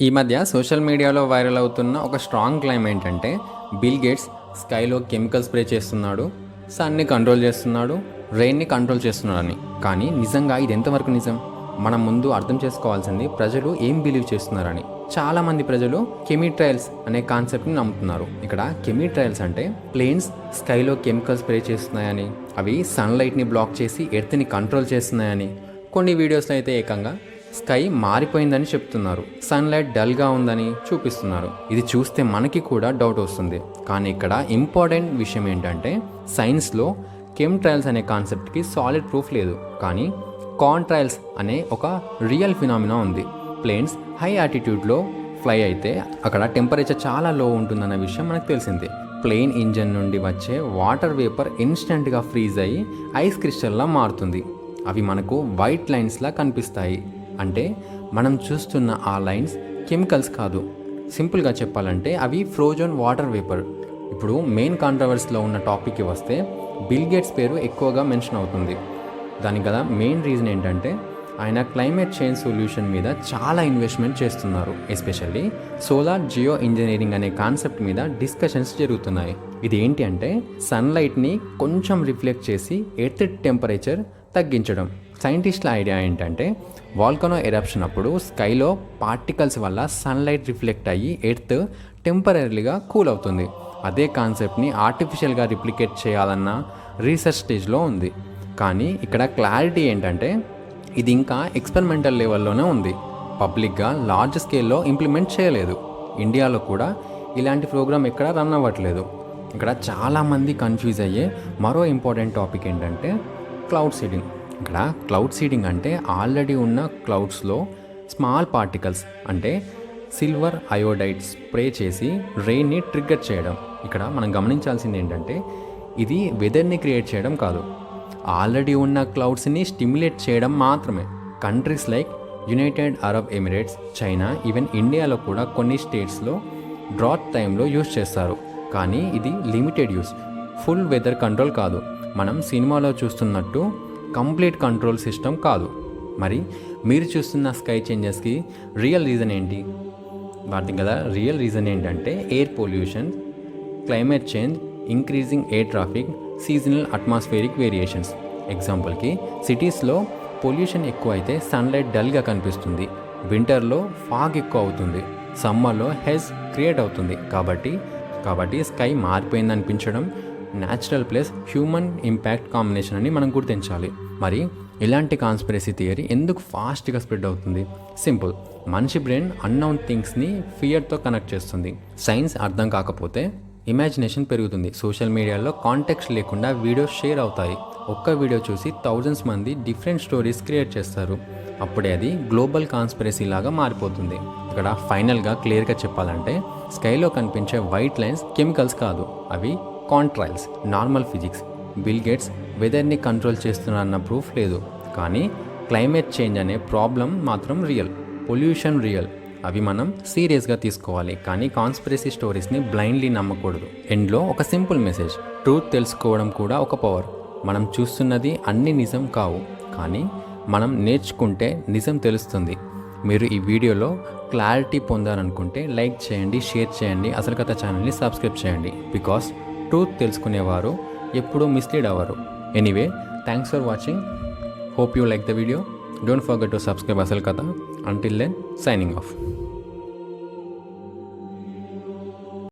ఈ మధ్య సోషల్ మీడియాలో వైరల్ అవుతున్న ఒక స్ట్రాంగ్ క్లైమ్ ఏంటంటే బిల్ గేట్స్ స్కైలో కెమికల్ స్ప్రే చేస్తున్నాడు, సన్ని కంట్రోల్ చేస్తున్నాడు, రెయిన్ని కంట్రోల్ చేస్తున్నాడని. కానీ నిజంగా ఇది ఎంతవరకు నిజం? మనం ముందు అర్థం చేసుకోవాల్సింది ప్రజలు ఏం బిలీవ్ చేస్తున్నారని. చాలామంది ప్రజలు కెమిట్రయల్స్ అనే కాన్సెప్ట్ని నమ్ముతున్నారు. ఇక్కడ కెమిట్రయల్స్ అంటే ప్లేన్స్ స్కైలో కెమికల్ స్ప్రే చేస్తున్నాయని, అవి సన్లైట్ని బ్లాక్ చేసి ఎర్త్ని కంట్రోల్ చేస్తున్నాయని, కొన్ని వీడియోస్లో అయితే ఏకంగా స్కై మారిపోయిందని చెప్తున్నారు, సన్లైట్ డల్గా ఉందని చూపిస్తున్నారు. ఇది చూస్తే మనకి కూడా డౌట్ వస్తుంది. కానీ ఇక్కడ ఇంపార్టెంట్ విషయం ఏంటంటే సైన్స్లో కెమిట్రయల్స్ అనే కాన్సెప్ట్కి సాలిడ్ ప్రూఫ్ లేదు. కానీ కాంట్రయల్స్ అనే ఒక రియల్ ఫినామినా ఉంది. ప్లేన్స్ హై ఆల్టిట్యూడ్లో ఫ్లై అయితే అక్కడ టెంపరేచర్ చాలా లో ఉంటుందన్న విషయం మనకు తెలిసిందే. ప్లేన్ ఇంజన్ నుండి వచ్చే వాటర్ వేపర్ ఇన్స్టెంట్గా ఫ్రీజ్ అయ్యి ఐస్ క్రిస్టల్లా మారుతుంది. అవి మనకు వైట్ లైన్స్లా కనిపిస్తాయి. అంటే మనం చూస్తున్న ఆ లైన్స్ కెమికల్స్ కాదు, సింపుల్గా చెప్పాలంటే అవి ఫ్రోజన్ వాటర్ వేపర్. ఇప్పుడు మెయిన్ కాంట్రవర్సీలో ఉన్న టాపిక్కి వస్తే బిల్ గేట్స్ పేరు ఎక్కువగా మెన్షన్ అవుతుంది. దానికి గల మెయిన్ రీజన్ ఏంటంటే ఆయన క్లైమేట్ చేంజ్ సొల్యూషన్ మీద చాలా ఇన్వెస్ట్మెంట్ చేస్తున్నారు. ఎస్పెషల్లీ సోలార్ జియో ఇంజనీరింగ్ అనే కాన్సెప్ట్ మీద డిస్కషన్స్ జరుగుతున్నాయి. ఇది ఏంటి అంటే సన్లైట్ని కొంచెం రిఫ్లెక్ట్ చేసి ఎర్త్ టెంపరేచర్ తగ్గించడం. సైంటిస్టుల ఐడియా ఏంటంటే వాల్కనో ఎరప్షన్ అప్పుడు స్కైలో పార్టికల్స్ వల్ల సన్లైట్ రిఫ్లెక్ట్ అయ్యి ఎర్త్ టెంపరీగా కూల్ అవుతుంది. అదే కాన్సెప్ట్ని ఆర్టిఫిషియల్గా రిప్లికేట్ చేయాలన్న రీసెర్చ్ స్టేజ్లో ఉంది. కానీ ఇక్కడ క్లారిటీ ఏంటంటే ఇది ఇంకా ఎక్స్పెరిమెంటల్ లెవెల్లోనే ఉంది. పబ్లిక్గా లార్జ్ స్కేల్లో ఇంప్లిమెంట్ చేయలేదు. ఇండియాలో కూడా ఇలాంటి ప్రోగ్రామ్ ఎక్కడ రన్ అవ్వట్లేదు. ఇక్కడ చాలామంది కన్ఫ్యూజ్ అయ్యే మరో ఇంపార్టెంట్ టాపిక్ ఏంటంటే క్లౌడ్ సీడింగ్. ఇక్కడ క్లౌడ్ సీడింగ్ అంటే ఆల్రెడీ ఉన్న క్లౌడ్స్లో స్మాల్ పార్టికల్స్ అంటే సిల్వర్ అయోడైడ్ స్ప్రే చేసి రెయిన్ని ట్రిగ్గర్ చేయడం. ఇక్కడ మనం గమనించాల్సింది ఏంటంటే ఇది వెదర్ని క్రియేట్ చేయడం కాదు, ఆల్రెడీ ఉన్న క్లౌడ్స్ని స్టిమ్యులేట్ చేయడం మాత్రమే. Countries like United Arab Emirates, China, even ఇండియాలో కూడా కొన్ని స్టేట్స్లో డ్రాట్ టైంలో యూజ్ చేస్తారు. కానీ ఇది limited use, full weather control కాదు. మనం సినిమాలో చూస్తున్నట్టు కంప్లీట్ కంట్రోల్ సిస్టమ్ కాదు. మరి మీరు చూస్తున్న స్కై చేంజెస్కి రియల్ రీజన్ ఏంటి? వాటి కదా రియల్ రీజన్ ఏంటంటే air pollution, climate change, increasing air traffic, seasonal atmospheric variations. ఎగ్జాంపుల్కి సిటీస్లో పొల్యూషన్ ఎక్కువ అయితే సన్లైట్ డల్గా కనిపిస్తుంది, వింటర్లో ఫాగ్ ఎక్కువ అవుతుంది, సమ్మర్లో హెజ్ క్రియేట్ అవుతుంది. కాబట్టి స్కై మారిపోయింది అనిపించడం natural plus human impact combination అని మనం గుర్తించాలి. మరి ఇలాంటి కాన్స్పిరసీ థియరీ ఎందుకు ఫాస్ట్గా స్ప్రెడ్ అవుతుంది? సింపుల్, మనిషి బ్రెయిన్ అన్నౌన్ థింగ్స్ని ఫియర్తో కనెక్ట్ చేస్తుంది. సైన్స్ అర్థం కాకపోతే ఇమాజినేషన్ పెరుగుతుంది. సోషల్ మీడియాలో కాంటెక్స్ట్ లేకుండా వీడియోస్ షేర్ అవుతాయి. ఒక్క వీడియో చూసి థౌజండ్స్ మంది డిఫరెంట్ స్టోరీస్ క్రియేట్ చేస్తారు. అప్పుడే అది గ్లోబల్ కాన్స్పిరసీ లాగా మారిపోతుంది. ఇక్కడ ఫైనల్గా క్లియర్గా చెప్పాలంటే స్కైలో కనిపించే వైట్ లైన్స్ కెమికల్స్ కాదు, అవి contrails, normal physics. Bill Gates వెదర్ని కంట్రోల్ చేస్తున్నారన్న ప్రూఫ్ లేదు. కానీ క్లైమేట్ చేంజ్ అనే ప్రాబ్లం మాత్రం రియల్, పొల్యూషన్ రియల్. అవి మనం సీరియస్గా తీసుకోవాలి. కానీ కాన్స్పిరసీ స్టోరీస్ని బ్లైండ్లీ నమ్మకూడదు. ఎండ్లో ఒక సింపుల్ మెసేజ్, ట్రూత్ తెలుసుకోవడం కూడా ఒక పవర్. మనం చూస్తున్నది అన్ని నిజం కావు, కానీ మనం నేర్చుకుంటే నిజం తెలుస్తుంది. మీరు ఈ వీడియోలో క్లారిటీ పొందాలనుకుంటే లైక్ చేయండి, షేర్ చేయండి, అసలు కథ ఛానల్ని సబ్స్క్రైబ్ చేయండి. బికాస్ ట్రూత్ తెలుసుకునేవారు ఎప్పుడూ మిస్లీడ్ అవ్వరు. Anyway, thanks for watching. Hope you like the video. Don't forget to subscribe Asal Katha. Until then, signing off.